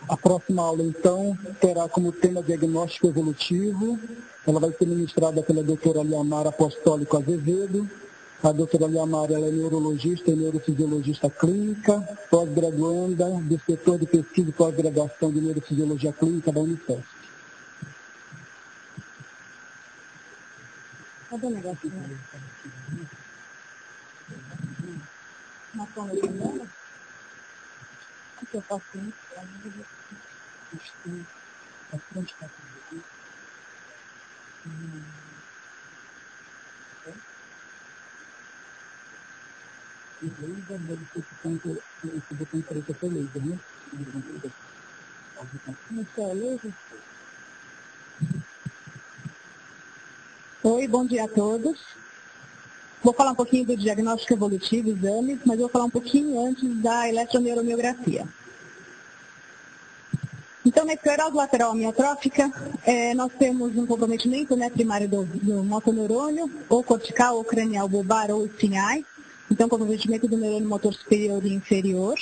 A próxima aula, então, terá como tema diagnóstico evolutivo. Ela vai ser ministrada pela doutora Liamara Apostólico Azevedo. A doutora Liamara ela é neurologista e neurofisiologista clínica, pós-graduanda do setor de pesquisa e pós-graduação de neurofisiologia clínica da Unicef. Cadê o negócio? Na forma de dela? O que eu faço isso? A frente está aqui. E laser deve ser esse botão preto é laser, né? Isso é laser? Oi, bom dia a todos. Vou falar um pouquinho do diagnóstico evolutivo, exames, mas vou falar um pouquinho antes da eletroneuromiografia. Então, na esclerose lateral amiotrófica, nós temos um comprometimento primário do motoneurônio, ou cortical, ou cranial, bulbar, ou espinhais. Então, comprometimento do neurônio motor superior e inferior.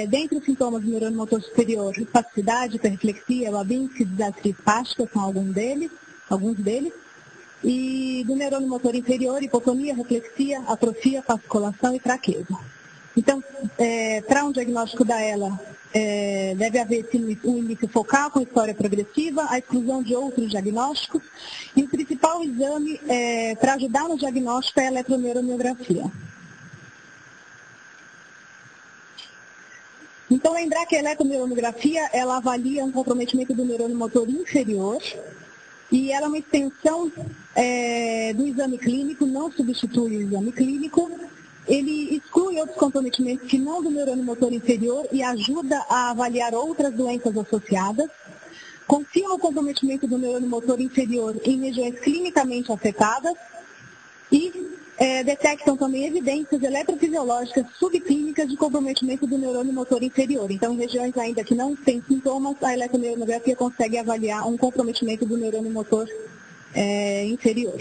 Dentre os sintomas do neurônio motor superior, espasticidade, hiperreflexia, Babinski, desastre espástica, são alguns deles. E do neurônio motor inferior, hipotonia, reflexia, atrofia, fasciculação e fraqueza. Então, para um diagnóstico da ELA, deve haver um início focal com história progressiva, a exclusão de outros diagnósticos, e o principal exame para ajudar no diagnóstico é a eletroneuromiografia. Então, lembrar que a eletroneuromiografia, ela avalia um comprometimento do neurônio motor inferior, e ela é uma extensão do exame clínico, não substitui o exame clínico. Ele exclui outros comprometimentos que não do neurônio motor inferior e ajuda a avaliar outras doenças associadas. Confirma o comprometimento do neurônio motor inferior em regiões clinicamente afetadas e detectam também evidências eletrofisiológicas subclínicas de comprometimento do neurônio motor inferior. Então, em regiões ainda que não têm sintomas, a eletroneuromiografia consegue avaliar um comprometimento do neurônio motor inferior.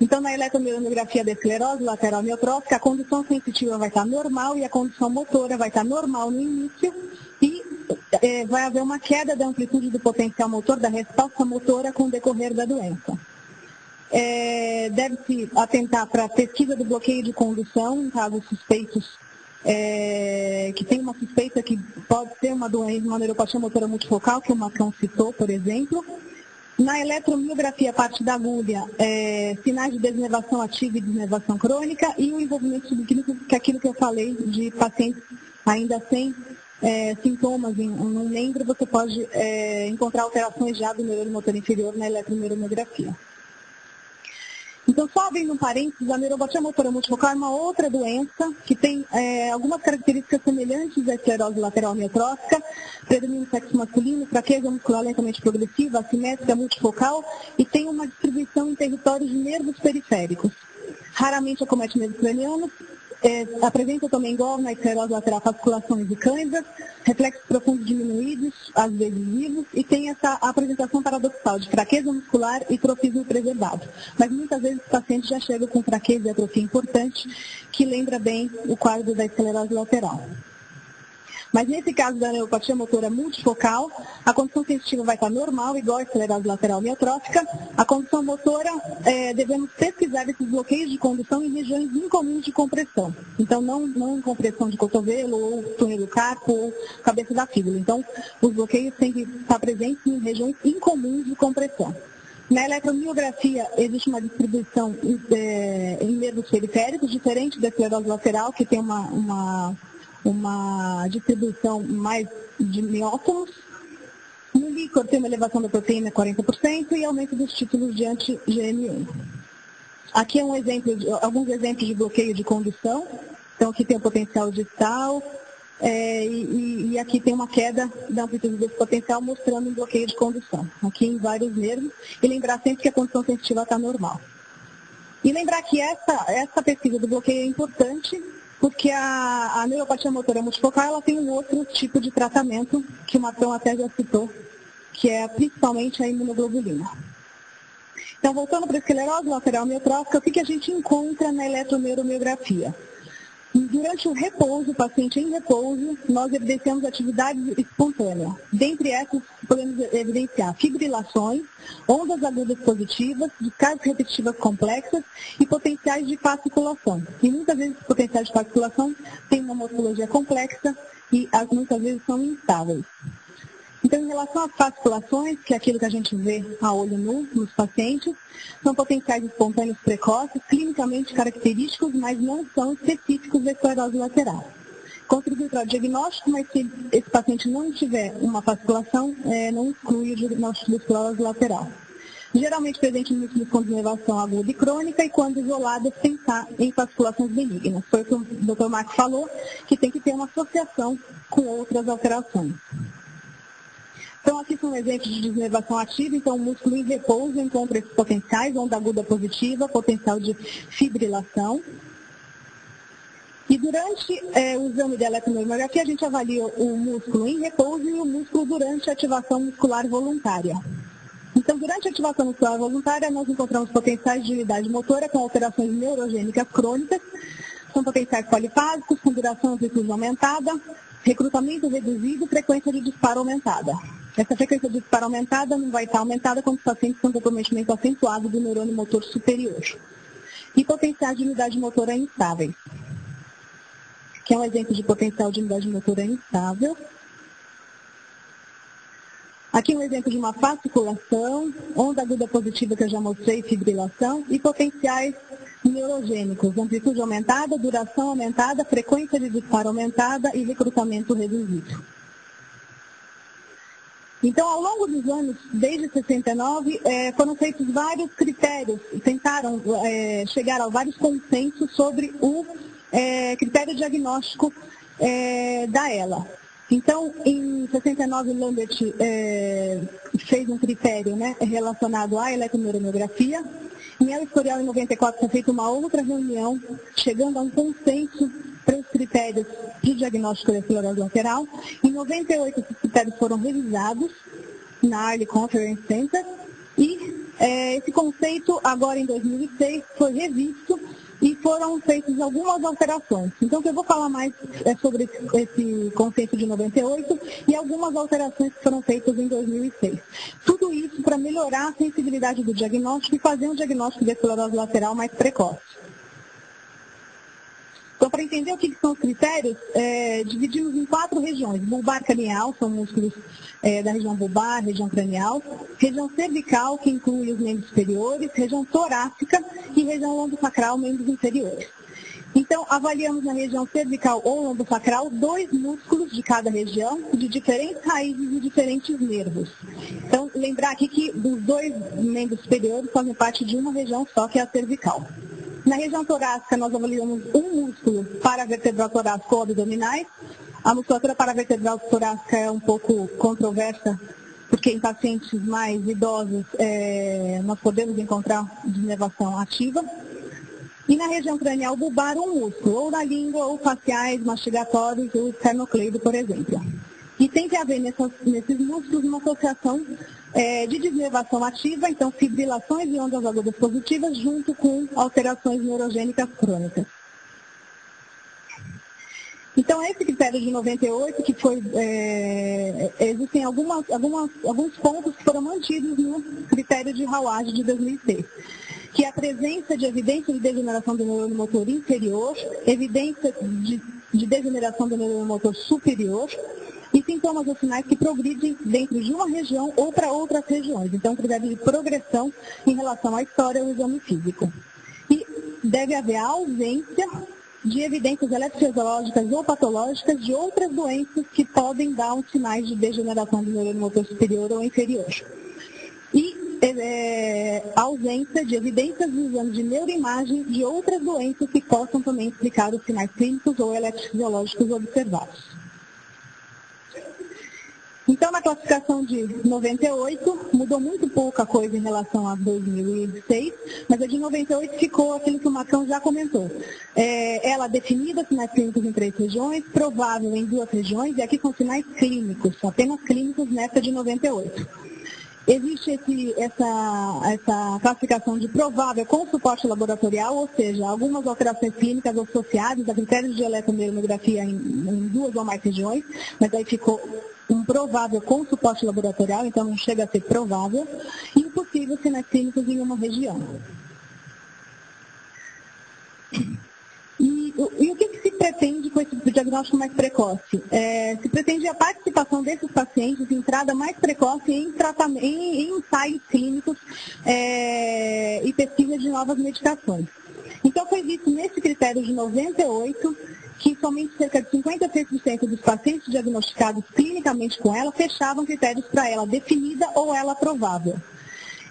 Então, na eletroneuromiografia da esclerose lateral amiotrófica, a condução sensitiva vai estar normal e a condução motora vai estar normal no início e vai haver uma queda da amplitude do potencial motor, da resposta motora com o decorrer da doença. Deve-se atentar para a pesquisa do bloqueio de condução, em casos suspeitos, que tem uma suspeita que pode ser uma doença, uma neuropatia motora multifocal, que o Macão citou, por exemplo. Na eletromiografia, parte da agulha, sinais de desnervação ativa e desnervação crônica e o envolvimento subclínico, que é aquilo que eu falei de pacientes ainda sem sintomas em um membro, você pode encontrar alterações já do neurônio motor inferior na eletromiografia. Então, só abrindo um parênteses, a neuropatia motora multifocal é uma outra doença que tem algumas características semelhantes à esclerose lateral amiotrófica, predomínio sexo masculino, fraqueza muscular lentamente progressiva, assimétrica multifocal e tem uma distribuição em territórios de nervos periféricos. Raramente acomete nervos cranianos, apresenta também, igual na esclerose lateral, fasciculações e câimbras, reflexos profundos diminuídos, às vezes vivos, e tem essa apresentação paradoxal de fraqueza muscular e trofismo preservado. Mas muitas vezes o paciente já chega com fraqueza e atrofia importante, que lembra bem o quadro da esclerose lateral. Mas nesse caso da neuropatia motora multifocal, a condição sensitiva vai estar normal, igual a esclerose lateral amiotrófica. A condição motora, devemos pesquisar esses bloqueios de condução em regiões incomuns de compressão. Então, não em compressão de cotovelo, ou túnel do carpo, ou cabeça da fíbula. Então, os bloqueios têm que estar presentes em regiões incomuns de compressão. Na eletromiografia, existe uma distribuição em nervos periféricos, diferente da esclerose lateral, que tem uma distribuição mais de miótomos. No líquor tem uma elevação da proteína 40% e aumento dos títulos de anti-GM1. Aqui é alguns exemplos de bloqueio de condução. Então aqui tem o potencial distal e aqui tem uma queda da amplitude desse potencial mostrando um bloqueio de condução. Aqui em vários nervos. E lembrar sempre que a condução sensitiva está normal. E lembrar que essa pesquisa do bloqueio é importante, porque a neuropatia motora multifocal ela tem um outro tipo de tratamento, que o Martão até já citou, que é principalmente a imunoglobulina. Então, voltando para a esclerose lateral amiotrófica, o que a gente encontra na eletroneuromiografia? durante o repouso, o paciente em repouso, nós evidenciamos atividade espontânea. Dentre essas, podemos evidenciar fibrilações, ondas agudas positivas, descargas repetitivas complexas e potenciais de fasciculação. E muitas vezes os potenciais de fasciculação têm uma morfologia complexa e muitas vezes são instáveis. Então, em relação às fasciculações, que é aquilo que a gente vê a olho nu nos pacientes, são potenciais espontâneos precoces, clinicamente característicos, mas não são específicos da esclerose lateral. Contribui para o diagnóstico, mas se esse paciente não tiver uma fasciculação, não exclui o diagnóstico de esclerose lateral. Geralmente presente em músculos com denervação aguda e crônica e quando isoladas pensar em fasciculações benignas. Foi o que o Dr. Marco falou, que tem que ter uma associação com outras alterações. Então, aqui são exemplos de desnervação ativa. Então, o músculo em repouso encontra esses potenciais, onda aguda positiva, potencial de fibrilação. E durante o exame de eletromiografia, a gente avalia o músculo em repouso e o músculo durante a ativação muscular voluntária. Então, durante a ativação muscular voluntária, nós encontramos potenciais de unidade motora com alterações neurogênicas crônicas. São potenciais polifásicos, com duração amplitude aumentada, recrutamento reduzido e frequência de disparo aumentada. Essa frequência de disparo aumentada não vai estar aumentada quando os pacientes têm um comprometimento acentuado do neurônio motor superior. E potenciais de unidade motora instáveis, que é um exemplo de potencial de unidade motora instável. Aqui um exemplo de uma fasciculação, onda aguda positiva que eu já mostrei, fibrilação, e potenciais neurogênicos, amplitude aumentada, duração aumentada, frequência de disparo aumentada e recrutamento reduzido. Então, ao longo dos anos, desde 69, foram feitos vários critérios, tentaram chegar a vários consensos sobre o critério diagnóstico da ELA. Então, em 69, Lambert fez um critério relacionado à eletromiografia. Em El Escorial, em 94, foi feita uma outra reunião, chegando a um consenso para os critérios de diagnóstico da esclerose lateral. Em 98, esses critérios foram revisados na Early Conference Center e esse conceito, agora em 2006, foi revisto e foram feitas algumas alterações. Então, o que eu vou falar mais sobre esse conceito de 98 e algumas alterações que foram feitas em 2006. Tudo isso para melhorar a sensibilidade do diagnóstico e fazer um diagnóstico de esclerose lateral mais precoce. Então, para entender o que são os critérios, dividimos em 4 regiões. Bulbar cranial, são músculos da região bulbar, região cranial. Região cervical, que inclui os membros superiores. Região torácica e região lombosacral, membros inferiores. Então, avaliamos na região cervical ou lombosacral 2 músculos de cada região, de diferentes raízes e diferentes nervos. Então, lembrar aqui que os 2 membros superiores fazem parte de uma região só, que é a cervical. Na região torácica, nós avaliamos um músculo paravertebral torácico ou abdominais. A musculatura paravertebral torácica é um pouco controversa, porque em pacientes mais idosos nós podemos encontrar desnervação ativa. E na região cranial bulbar, um músculo, ou na língua, ou faciais, mastigatórios, ou esternocleido, por exemplo. E tem que haver nesses músculos uma associação de desnervação ativa, então fibrilações e ondas agudas positivas, junto com alterações neurogênicas crônicas. Então, esse critério de 98, que foi, existem alguns pontos que foram mantidos no critério de Hawaj de 2006, que é a presença de evidência de degeneração do neurônio motor inferior, evidência de degeneração do neurônio motor superior, e sintomas ou sinais que progridem dentro de uma região ou para outras regiões. Então, critério de progressão em relação à história ou exame físico. E deve haver a ausência de evidências eletrofisiológicas ou patológicas de outras doenças que podem dar uns sinais de degeneração do neurônio motor superior ou inferior. E ausência de evidências de exame de neuroimagem de outras doenças que possam também explicar os sinais clínicos ou eletrofisiológicos observados. Então, na classificação de 98, mudou muito pouca coisa em relação a 2006, mas a de 98 ficou aquilo que o Marcão já comentou. Ela definida sinais clínicos em 3 regiões, provável em 2 regiões, e aqui são sinais clínicos, apenas clínicos nessa de 98. existe essa classificação de provável com suporte laboratorial, ou seja, algumas alterações clínicas associadas a critérios de eletromiografia em duas ou mais regiões, mas aí ficou um provável com suporte laboratorial, então não chega a ser provável, e um possível sinais clínicos em uma região. E o que se pretende com esse diagnóstico mais precoce? Se pretende a participação desses pacientes em entrada mais precoce em ensaios clínicos e pesquisa de novas medicações. Então, foi visto nesse critério de 98 que somente cerca de 56% dos pacientes diagnosticados clinicamente com ela fechavam critérios para ela definida ou ela provável.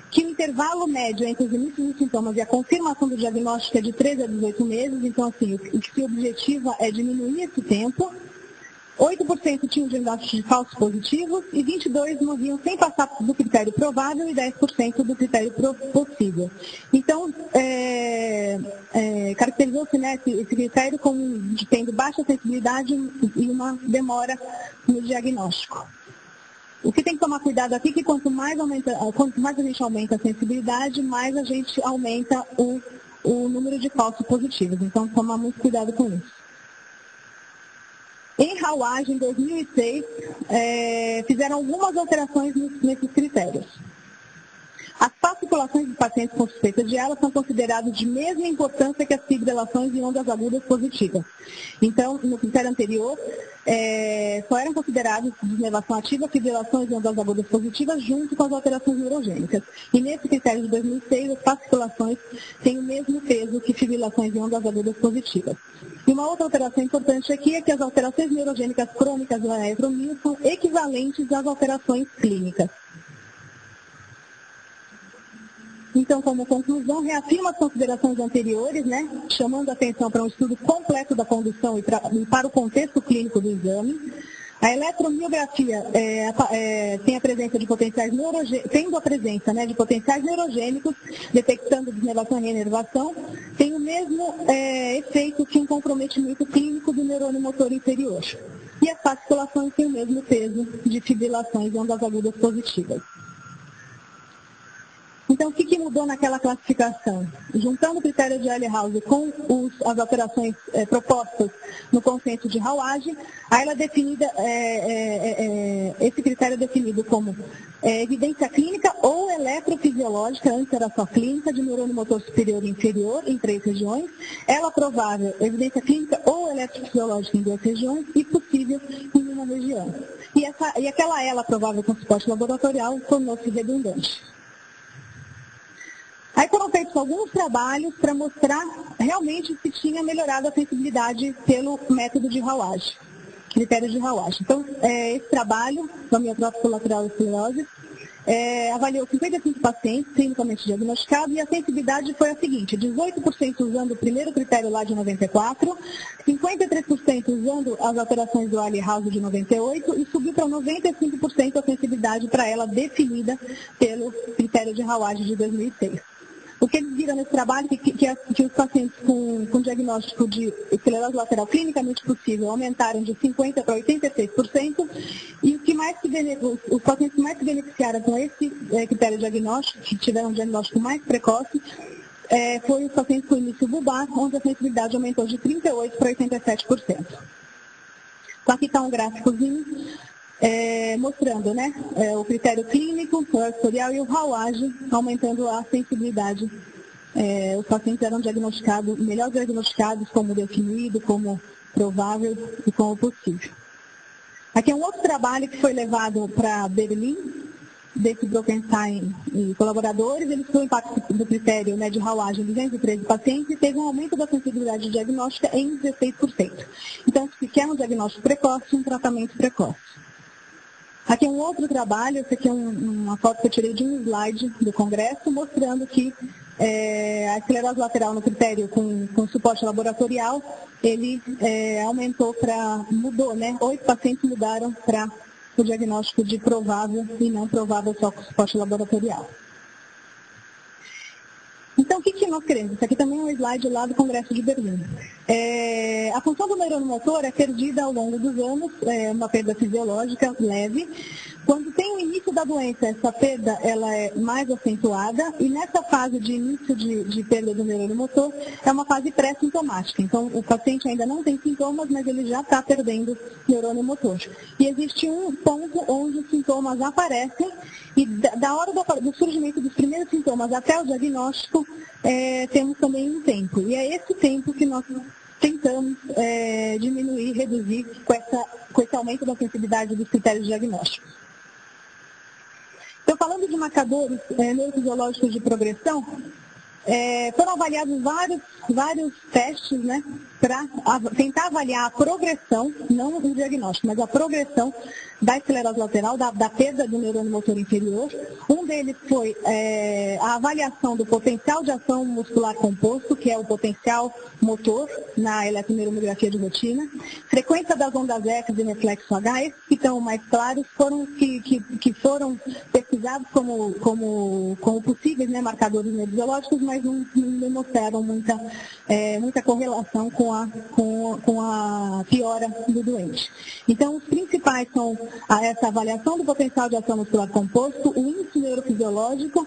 Que o intervalo médio entre os inícios dos sintomas e a confirmação do diagnóstico é de 13 a 18 meses, então, assim, o que se objetiva é diminuir esse tempo. 8% tinham diagnóstico de falsos positivos e 22% morriam sem passar do critério provável e 10% do critério possível. Então, caracterizou-se, né, esse critério como tendo baixa sensibilidade e uma demora no diagnóstico. O que tem que tomar cuidado aqui é que quanto mais a gente aumenta a sensibilidade, mais a gente aumenta o número de falsos positivos. Então, tomar muito cuidado com isso. Em Hawaj, em 2006, fizeram algumas alterações nesses critérios. As fasciculações de pacientes com suspeita de ELA são consideradas de mesma importância que as fibrilações em ondas agudas positivas. Então, no critério anterior, só eram consideradas denervação ativa, fibrilações em ondas agudas positivas junto com as alterações neurogênicas. E nesse critério de 2006, as fasciculações têm o mesmo peso que fibrilações em ondas agudas positivas. E uma outra alteração importante aqui é que as alterações neurogênicas crônicas da eletromio são equivalentes às alterações clínicas. Então, como conclusão, reafirma as considerações anteriores, né, chamando a atenção para um estudo completo da condução e para o contexto clínico do exame. A eletromiografia tem a presença de potenciais tendo a presença, né, de potenciais neurogênicos, detectando denervação e reinervação, tem o mesmo efeito que um comprometimento clínico do neurônio motor inferior. E as fasciculações têm o mesmo peso de fibrilações e ondas agudas positivas. Então, o que mudou naquela classificação? Juntando o critério de Early com as alterações propostas no consenso de Hawaj, ela é definida, esse critério é definido como evidência clínica ou eletrofisiológica, antes era só clínica, de neurônio motor superior e inferior, em 3 regiões, ela provável, evidência clínica ou eletrofisiológica em 2 regiões e possível em uma região. E aquela ela provável com suporte laboratorial tornou-se redundante. Aí foram feitos alguns trabalhos para mostrar realmente se tinha melhorado a sensibilidade pelo método de Hawaj, critério de Hawaj. Então, esse trabalho, do amiotrófico lateral esclerose, avaliou 55 pacientes clinicamente diagnosticados e a sensibilidade foi a seguinte: 18% usando o primeiro critério lá de 94, 53% usando as alterações do Early de 98 e subiu para 95% a sensibilidade para ela definida pelo critério de Hawaj de 2006. O que eles viram nesse trabalho é que os pacientes com diagnóstico de esclerose lateral clinicamente possível aumentaram de 50% para 86%, e os pacientes que mais se beneficiaram com esse critério diagnóstico, que tiveram um diagnóstico mais precoce, foi os pacientes com início bulbar, onde a sensibilidade aumentou de 38% para 87%. Então, aqui está um gráficozinho mostrando, né, o critério clínico, o historial e o Hawaj, aumentando a sensibilidade. Os pacientes eram diagnosticados, melhor diagnosticados como definido, como provável e como possível. Aqui é um outro trabalho que foi levado para Berlim, desse Brockenstein e colaboradores. Ele foi o impacto do critério, né, de Hawaj em 213 pacientes e teve um aumento da sensibilidade diagnóstica em 16%. Então, se quer um diagnóstico precoce, um tratamento precoce. Aqui é um outro trabalho, essa aqui é uma foto que eu tirei de um slide do congresso, mostrando que a esclerose lateral no critério com suporte laboratorial, ele mudou, né? 8 pacientes mudaram para o diagnóstico de provável e não provável só com suporte laboratorial. Então, o que nós queremos? Isso aqui também é um slide lá do Congresso de Berlim. A função do neurônio motor é perdida ao longo dos anos, uma perda fisiológica leve. Quando tem o início da doença, essa perda ela é mais acentuada, e nessa fase de início de perda do neurônio motor é uma fase pré-sintomática. Então, o paciente ainda não tem sintomas, mas ele já está perdendo neurônio motor. E existe um ponto onde os sintomas aparecem, e da hora do surgimento dos primeiros sintomas até o diagnóstico, temos também um tempo. E é esse tempo que nós tentamos diminuir, reduzir com esse aumento da sensibilidade dos critérios diagnósticos. Então, falando de marcadores neurofisiológicos de progressão, foram avaliados vários testes, né, para tentar avaliar a progressão, não o diagnóstico, mas a progressão da esclerose lateral, da perda do neurônio motor inferior. Um deles foi a avaliação do potencial de ação muscular composto, que é o potencial motor na eletroneuromiografia de rotina, frequência das ondas F e reflexo H. Esses que estão mais claros foram que foram pesquisados como possíveis, né, marcadores neurofisiológicos, mas não demonstraram muita correlação com a piora do doente. Então, os principais são essa avaliação do potencial de ação muscular composto, o índice neurofisiológico,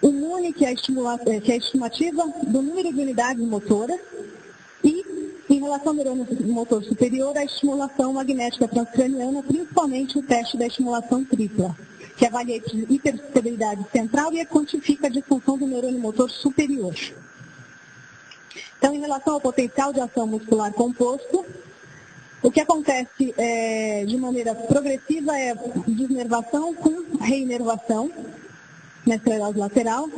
o MUNI, que é a estimativa do número de unidades motoras, e, em relação ao neurônio motor superior, a estimulação magnética transcraniana, principalmente o teste da estimulação tripla, que avalia a hiperestabilidade central e quantifica a disfunção do neurônio motor superior. Então, em relação ao potencial de ação muscular composto, o que acontece de maneira progressiva é desnervação com reinervação na esclerose lateral.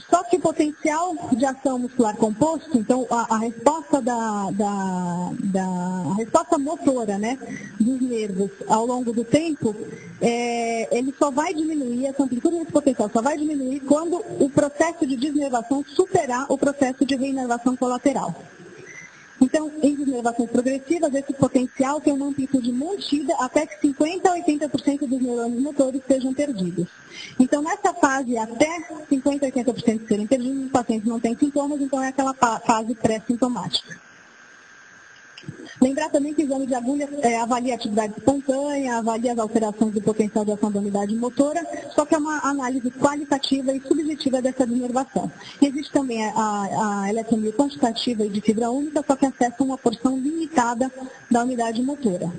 Só que o potencial de ação muscular composto, então a resposta a resposta motora, né, dos nervos ao longo do tempo, ele só vai diminuir, essa amplitude desse potencial só vai diminuir quando o processo de desnervação superar o processo de reinervação colateral. Então, em desnervações progressivas, esse potencial tem uma amplitude mantida até que 50% a 80% dos neurônios motores sejam perdidos. Então, nessa fase, até 50% a 80% serem perdidos, os pacientes não têm sintomas, então é aquela fase pré-sintomática. Lembrar também que o exame de agulha avalia a atividade espontânea, avalia as alterações do potencial de ação da unidade motora, só que é uma análise qualitativa e subjetiva dessa denervação. E existe também a eletromiografia quantitativa e de fibra única, só que acessa uma porção limitada da unidade motora.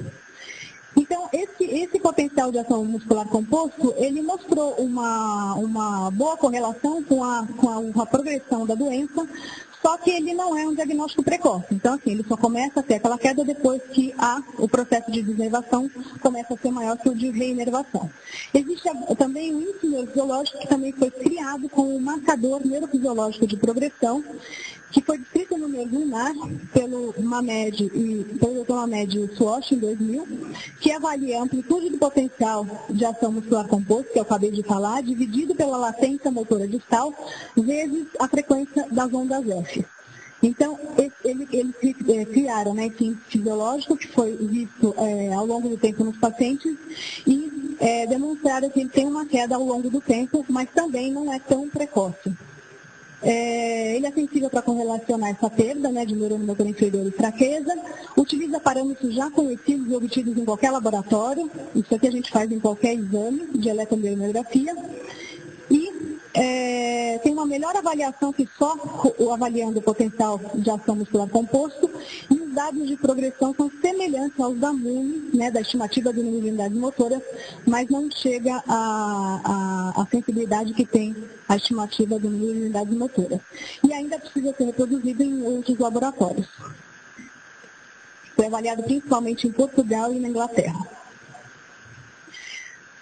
Então, esse potencial de ação muscular composto, ele mostrou uma boa correlação com a progressão da doença, só que ele não é um diagnóstico precoce. Então, assim, ele só começa a ter aquela queda depois que o processo de desnervação começa a ser maior que o de reinervação. Existe também o índice neurofisiológico, que também foi criado como um marcador neurofisiológico de progressão, que foi descrito no nervo lunar pelo Mamed e pelo Dr. Mamed e o Swatch em 2000, que avalia a amplitude do potencial de ação muscular composto, que eu acabei de falar, dividido pela latência motora distal, vezes a frequência das ondas F. Então, eles criaram, né, esse índice fisiológico, que foi visto ao longo do tempo nos pacientes, e demonstraram que ele tem uma queda ao longo do tempo, mas também não é tão precoce. Ele é sensível para correlacionar essa perda, né, de neurônio motor inferior e fraqueza, utiliza parâmetros já conhecidos e obtidos em qualquer laboratório, isso aqui a gente faz em qualquer exame de eletromiografia, e tem uma melhor avaliação que só avaliando o potencial de ação muscular composto, e os dados de progressão são semelhantes aos da MUNI, né, da estimativa do número de unidades motoras, mas não chega à sensibilidade que tem a estimativa do número de unidades motoras. E ainda precisa ser reproduzido em outros laboratórios. Foi avaliado principalmente em Portugal e na Inglaterra.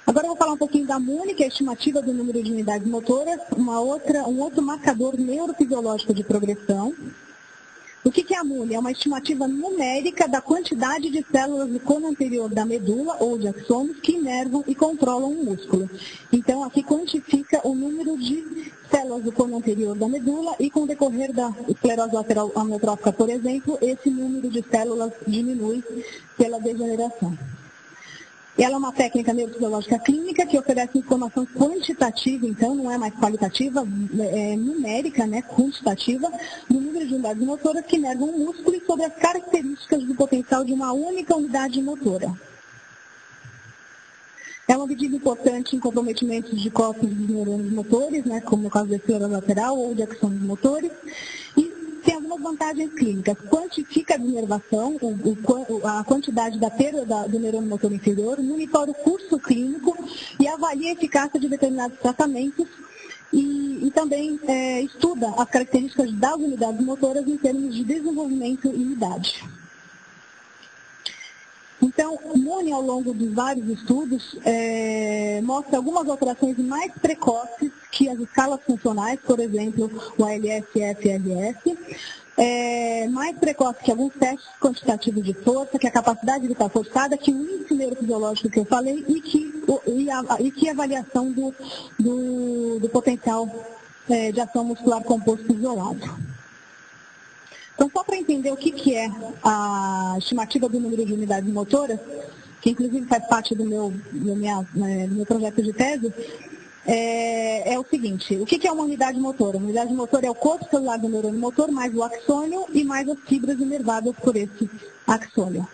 Agora eu vou falar um pouquinho da MUNI, que é a estimativa do número de unidades motoras, um outro marcador neurofisiológico de progressão. O que é a MUNI? É uma estimativa numérica da quantidade de células do cono anterior da medula ou de axônios que inervam e controlam o músculo. Então, aqui quantifica o número de células do cono anterior da medula e, com o decorrer da esclerose lateral amiotrófica, por exemplo, esse número de células diminui pela degeneração. Ela é uma técnica neurofisiológica clínica que oferece informação quantitativa, então não é mais qualitativa, é numérica, né, quantitativa, do número de unidades motoras que inervam o músculo e sobre as características do potencial de uma única unidade motora. É uma medida importante em comprometimentos de corpos dos neurônios motores, né, como no caso da esclera lateral ou de axônios motores, e tem algumas vantagens clínicas. Quantifica a denervação, a quantidade da perda do neurônio motor inferior, monitora o curso clínico e avalia a eficácia de determinados tratamentos e também estuda as características das unidades motoras em termos de desenvolvimento e idade. Então, o MUNI, ao longo de vários estudos, mostra algumas alterações mais precoces que as escalas funcionais, por exemplo, o ALS, FRS, mais precoce que alguns testes quantitativos de força, que a capacidade de estar forçada, que o índice neurofisiológico que eu falei e que a avaliação do potencial de ação muscular composto isolado. Então, só para entender o que é a estimativa do número de unidades motoras, que inclusive faz parte do meu projeto de tese, é o seguinte: o que é uma unidade motora? Uma unidade motora é o corpo celular do neurônio motor, mais o axônio e mais as fibras inervadas por esse axônio.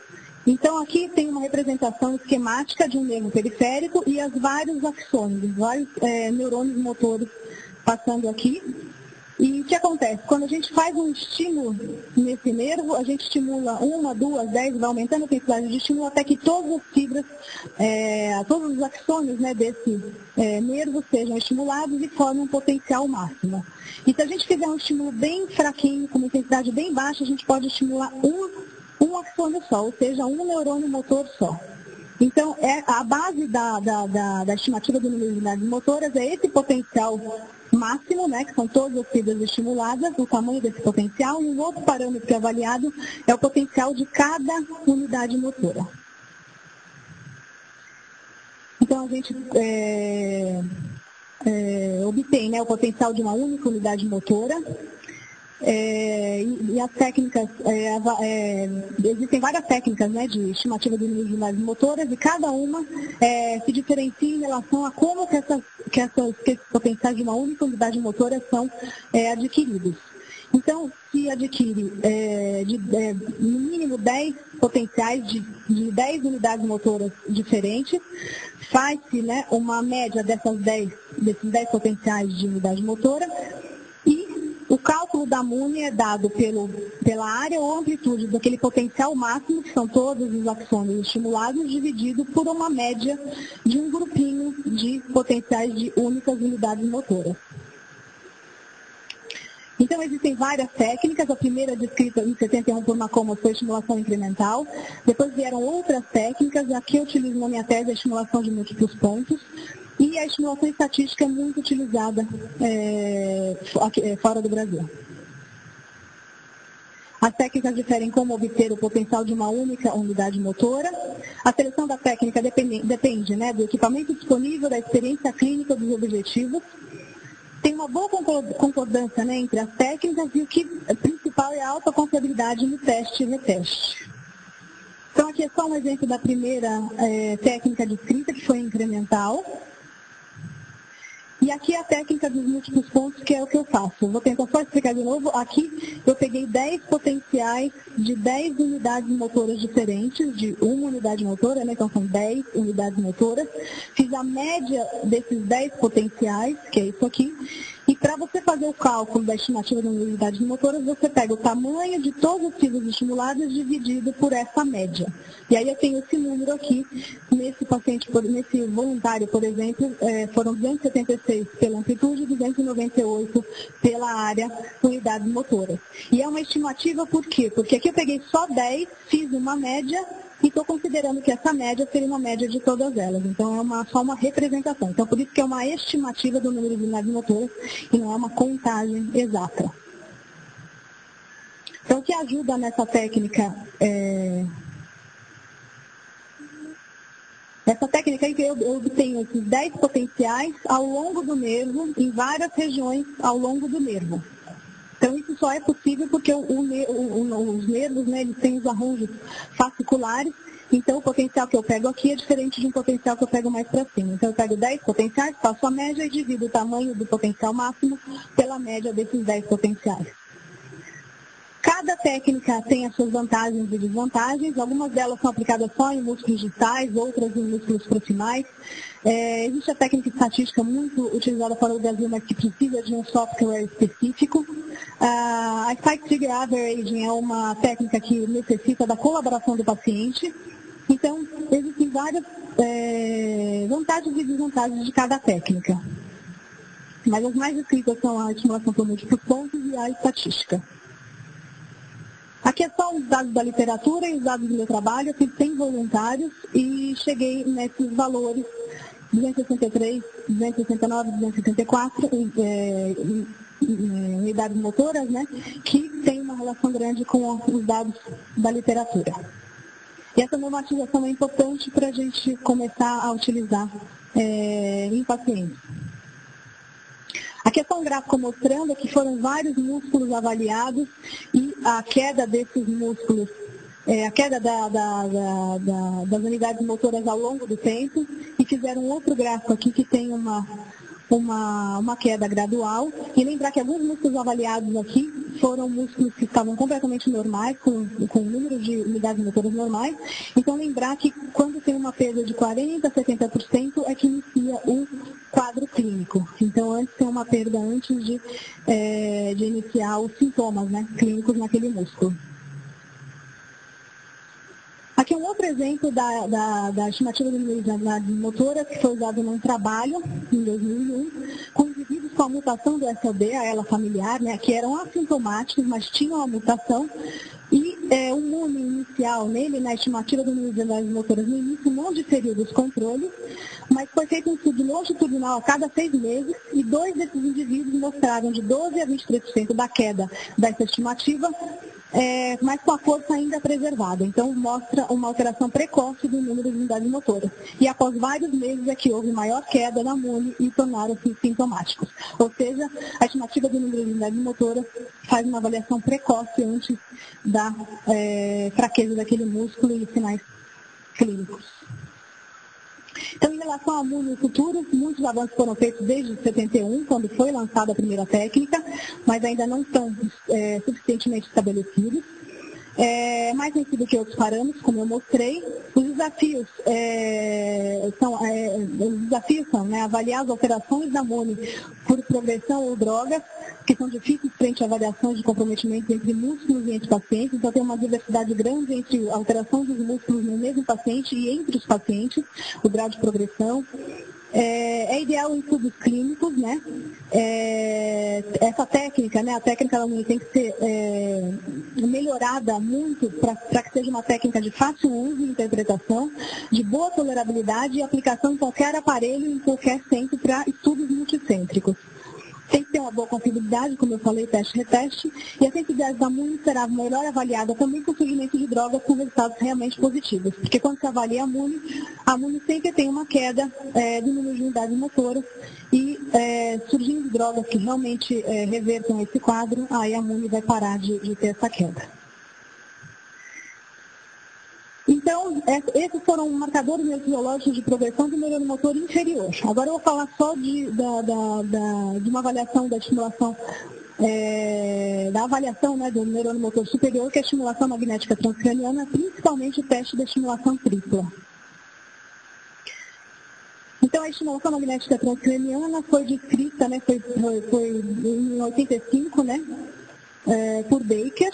Então, aqui tem uma representação esquemática de um nervo periférico e as vários axônios, vários neurônios motores passando aqui. E o que acontece? Quando a gente faz um estímulo nesse nervo, a gente estimula 1, 2, 10, vai aumentando a intensidade de estímulo até que todas as fibras, todos os axônios, né, desse nervo sejam estimulados e formem um potencial máximo. E se a gente fizer um estímulo bem fraquinho, com uma intensidade bem baixa, a gente pode estimular um axônio só, ou seja, um neurônio motor só. Então, a base da estimativa do número de unidades motoras é esse potencial máximo, né, que são todas as fibras estimuladas, o tamanho desse potencial, e um outro parâmetro que é avaliado é o potencial de cada unidade motora. Então, a gente obtém, né, o potencial de uma única unidade motora. E as técnicas, existem várias técnicas, né, de estimativa do número de unidades motoras e cada uma se diferencia em relação a como que esses potenciais de uma única unidade motora são adquiridos. Então, se adquire no mínimo 10 potenciais de 10 unidades motoras diferentes, faz-se, né, uma média desses 10 potenciais de unidade motora. O cálculo da MUNI é dado pela área ou amplitude daquele potencial máximo, que são todos os axônios estimulados, dividido por uma média de um grupinho de potenciais de únicas unidades motoras. Então, existem várias técnicas. A primeira descrita em 71 por McComas foi a estimulação incremental. Depois vieram outras técnicas. Aqui eu utilizo na minha tese a estimulação de múltiplos pontos. E a estimulação estatística é muito utilizada fora do Brasil. As técnicas diferem como obter o potencial de uma única unidade motora. A seleção da técnica depende, né, do equipamento disponível, da experiência clínica, dos objetivos. Tem uma boa concordância, né, entre as técnicas e o que principal é a alta confiabilidade no teste e reteste. Então, aqui é só um exemplo da primeira técnica descrita, que foi incremental. E aqui é a técnica dos múltiplos pontos, que é o que eu faço. Eu vou tentar só explicar de novo. Aqui eu peguei 10 potenciais de 10 unidades motoras diferentes, de uma unidade motora, né? Então são 10 unidades motoras. Fiz a média desses 10 potenciais, que é isso aqui. E para você fazer o cálculo da estimativa das unidades motoras, você pega o tamanho de todas as fibras estimuladas dividido por essa média. E aí eu tenho esse número aqui, nesse paciente, nesse voluntário, por exemplo, foram 276 pela amplitude e 298 pela área unidades motoras. E é uma estimativa por quê? Porque aqui eu peguei só 10, fiz uma média, e estou considerando que essa média seria uma média de todas elas. Então, é só uma representação. Então, por isso que é uma estimativa do número de unidades motoras e não é uma contagem exata. Então, o que ajuda nessa técnica essa técnica em que eu obtenho esses 10 potenciais ao longo do nervo, em várias regiões ao longo do nervo. Então, isso só é possível porque os nervos, né, eles têm os arranjos fasciculares, então o potencial que eu pego aqui é diferente de um potencial que eu pego mais para cima. Então, eu pego 10 potenciais, faço a média e divido o tamanho do potencial máximo pela média desses 10 potenciais. Cada técnica tem as suas vantagens e desvantagens, algumas delas são aplicadas só em músculos distais, outras em músculos proximais. Existe a técnica estatística muito utilizada fora do Brasil, mas que precisa de um software específico. A Spike Trigger Averaging é uma técnica que necessita da colaboração do paciente. Então, existem várias vantagens e desvantagens de cada técnica. Mas as mais escritas são a estimulação por múltiplos pontos e a estatística. Aqui é só os dados da literatura e os dados do meu trabalho. Eu fiz 100 voluntários e cheguei nesses valores 263, 269, 274 unidades motoras, né, que tem uma relação grande com os dados da literatura. E essa normatização é importante para a gente começar a utilizar em pacientes. Aqui é só um gráfico mostrando que foram vários músculos avaliados e a queda desses músculos, a queda das unidades motoras ao longo do tempo, e fizeram outro gráfico aqui que tem uma queda gradual. E lembrar que alguns músculos avaliados aqui foram músculos que estavam completamente normais, com o número de unidades motoras normais. Então, lembrar que quando tem uma perda de 40% a 70% é que inicia o quadro clínico. Então, antes tem uma perda antes de iniciar os sintomas, né, clínicos naquele músculo. Aqui é um outro exemplo da estimativa do número de unidades motoras que foi usado num trabalho em 2001, com indivíduos com a mutação do SLD, a ela familiar, né, que eram assintomáticos, mas tinham a mutação, e o MUNI inicial nele, na estimativa do número de unidades motoras no início, não diferiu dos controles, mas foi feito um estudo longitudinal a cada 6 meses, e 2 desses indivíduos mostraram de 12% a 23% da queda dessa estimativa, mas com a força ainda preservada. Então, mostra uma alteração precoce do número de unidades motoras. E após vários meses é que houve maior queda na MUNI e tornaram-se sintomáticos. Ou seja, a estimativa do número de unidades motoras faz uma avaliação precoce antes da fraqueza daquele músculo e sinais clínicos. Então, em relação à MUNI no futuro, muitos avanços foram feitos desde 71, quando foi lançada a primeira técnica, mas ainda não estão suficientemente estabelecidos. Mais tem sido que outros parâmetros, como eu mostrei. Os desafios são né, avaliar as alterações da MUNI por progressão ou drogas, que são difíceis frente a avaliações de comprometimento entre músculos e entre pacientes. Então, tem uma diversidade grande entre a alteração dos músculos no mesmo paciente e entre os pacientes, o grau de progressão. É ideal em estudos clínicos, né? Essa técnica, né? A técnica da MUNI tem que ser melhorada muito para que seja uma técnica de fácil uso e interpretação, de boa tolerabilidade e aplicação em qualquer aparelho, em qualquer centro, para estudos multicêntricos. Tem que ter uma boa confiabilidade, como eu falei, teste-reteste, e a sensibilidade da MUNI será melhor avaliada também com o surgimento de drogas com resultados realmente positivos. Porque quando se avalia a MUNI sempre tem uma queda do número de unidades motoras, e surgindo drogas que realmente revertam esse quadro, aí a MUNI vai parar de ter essa queda. Então, esses foram marcadores metodológicos de progressão do neurônio motor inferior. Agora eu vou falar só de uma avaliação da estimulação, da avaliação, né, do neurônio motor superior, que é a estimulação magnética transcraniana, principalmente o teste da estimulação tripla. Então, a estimulação magnética transcraniana foi descrita, né, foi em 85, né, por Baker.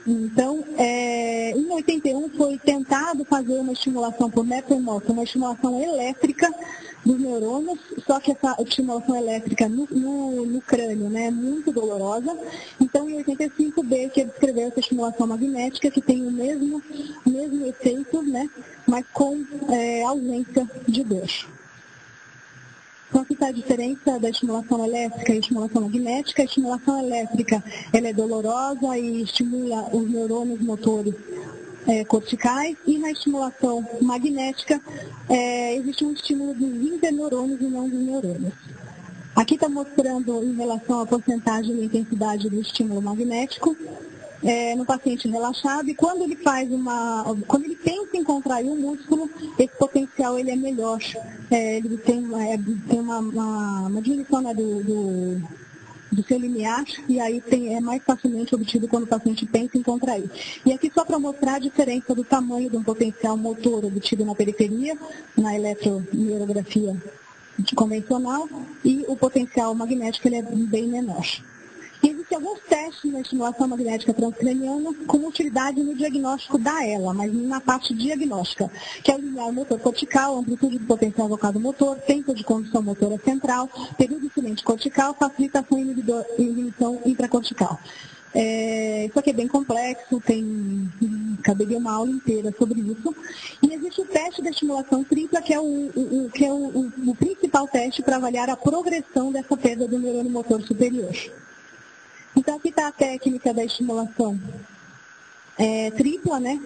Então, em 81 foi tentado fazer uma estimulação por metomoto, uma estimulação elétrica dos neurônios, só que essa estimulação elétrica no crânio, né, é muito dolorosa. Então, em 85, Baker descreveu essa estimulação magnética que tem o mesmo efeito, né, mas com ausência de dor. Então, aqui está a diferença da estimulação elétrica e estimulação magnética. A estimulação elétrica ela é dolorosa e estimula os neurônios motores corticais, e na estimulação magnética existe um estímulo dos interneurônios e não dos neurônios. Aqui está mostrando em relação à porcentagem e intensidade do estímulo magnético no paciente relaxado, e quando ele quando ele pensa em contrair o músculo, esse potencial ele é melhor, ele tem uma diminuição, né, do seu limiar, e aí é mais facilmente obtido quando o paciente pensa em contrair. E aqui só para mostrar a diferença do tamanho de um potencial motor obtido na periferia, na eletromiografia convencional, e o potencial magnético ele é bem menor. E existem alguns testes na estimulação magnética transcraniana com utilidade no diagnóstico da ELA, mas na parte diagnóstica, que é o limiar motor cortical, amplitude do potencial evocado motor, tempo de condução motora central, período silente cortical, facilitação e inibição intracortical. Isso aqui é bem complexo, caberia uma aula inteira sobre isso. E existe o teste da estimulação tripla, que é o principal teste para avaliar a progressão dessa perda do neurônio motor superior. Então, aqui está a técnica da estimulação tripla, né?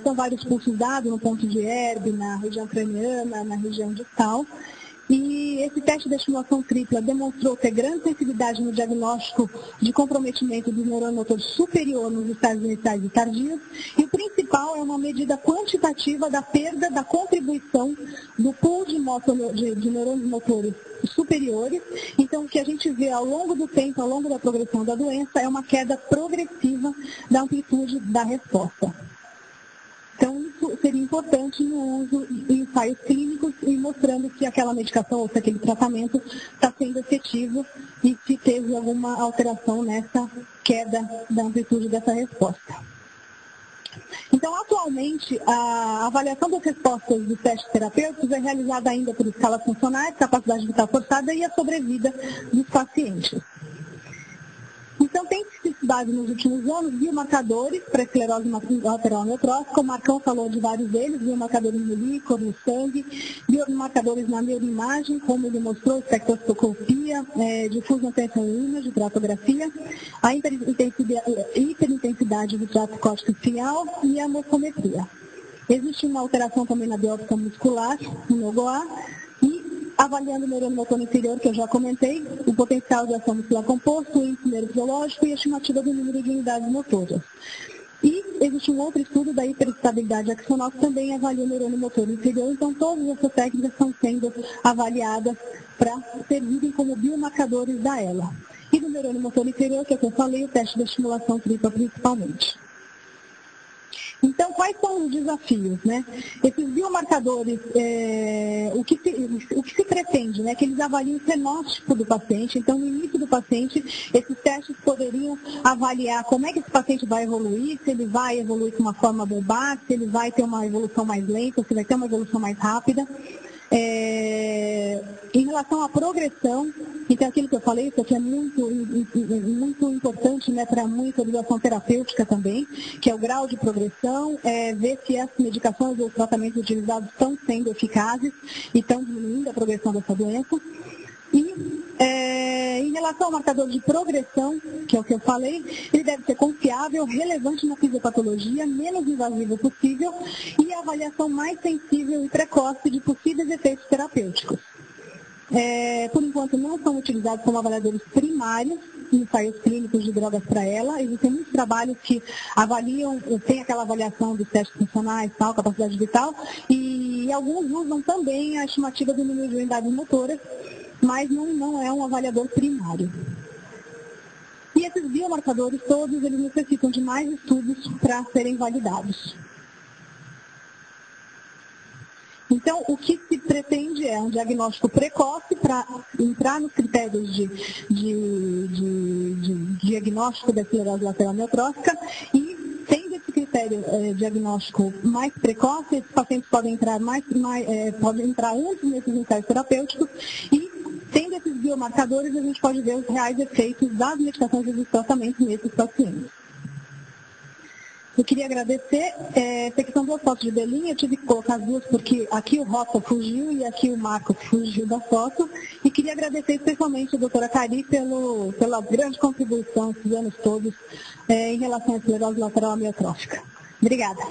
São vários pulsos dados no ponto de Erb, na região craniana, na região distal. E esse teste da estimulação tripla demonstrou ter grande sensibilidade no diagnóstico de comprometimento do neurônio motor superior nos estágios iniciais e tardios. E o principal é uma medida quantitativa da perda da contribuição do pool de neurônios motores superiores. Então, o que a gente vê ao longo do tempo, ao longo da progressão da doença, é uma queda progressiva da amplitude da resposta. Então, isso seria importante no uso em ensaios clínicos e mostrando se aquela medicação ou se aquele tratamento está sendo efetivo e se teve alguma alteração nessa queda da amplitude dessa resposta. Então, atualmente, a avaliação das respostas dos testes terapêuticos é realizada ainda por escalas funcionais, capacidade vital forçada e a sobrevida dos pacientes. Então, tem se estudado nos últimos anos biomarcadores para esclerose lateral amiotrófica. O Marcão falou de vários deles, biomarcadores no líquor, no sangue, biomarcadores na neuroimagem, como ele mostrou, espectroscopia, difusão de tratografia, a hiperintensidade do trato córtico espinhal e a morfometria. Existe uma alteração também na biópsia muscular, no NOGOA, e avaliando o neurônio motor inferior, que eu já comentei, o potencial de ação muscular composto, o índice neurofisiológico e a estimativa do número de unidades motoras. E existe um outro estudo da hiperestabilidade axonal que também avalia o neurônio motor inferior. Então, todas essas técnicas estão sendo avaliadas para servirem como biomarcadores da ELA. E do neurônio motor inferior, que é o que eu falei, o teste da estimulação tripla principalmente. Então, quais são os desafios, né? Esses biomarcadores, o que se pretende, né? Que eles avaliem o fenótipo do paciente. Então, no início do paciente, esses testes poderiam avaliar como é que esse paciente vai evoluir, se ele vai evoluir com uma forma bulbar, se ele vai ter uma evolução mais lenta, se vai ter uma evolução mais rápida. Em relação à progressão, então aquilo que eu falei, isso aqui é muito importante, né, para a monitorização terapêutica também, que é o grau de progressão, ver se as medicações ou os tratamentos utilizados estão sendo eficazes e estão diminuindo a progressão dessa doença. E em relação ao marcador de progressão, que é o que eu falei, ele deve ser confiável, relevante na fisiopatologia, menos invasivo possível e a avaliação mais sensível e precoce de possíveis efeitos terapêuticos. Por enquanto, não são utilizados como avaliadores primários em ensaios clínicos de drogas para ela. Existem muitos trabalhos que avaliam, tem aquela avaliação dos testes funcionais, tal, capacidade vital, e alguns usam também a estimativa do número de unidades motoras, mas não é um avaliador primário. E esses biomarcadores todos, eles necessitam de mais estudos para serem validados. Então, o que se pretende é um diagnóstico precoce para entrar nos critérios de diagnóstico da esclerose lateral amiotrófica e, tendo esse critério diagnóstico mais precoce, esses pacientes podem entrar podem entrar antes nesses ensaios terapêuticos e, tendo esses biomarcadores, a gente pode ver os reais efeitos das medicações e dos tratamentos nesses pacientes. Eu queria agradecer, aqui são duas fotos de Belinha, eu tive que colocar as duas porque aqui o Rota fugiu e aqui o Marcos fugiu da foto, e queria agradecer especialmente a doutora Cari pela grande contribuição esses anos todos em relação à esclerose lateral amiotrófica. Obrigada.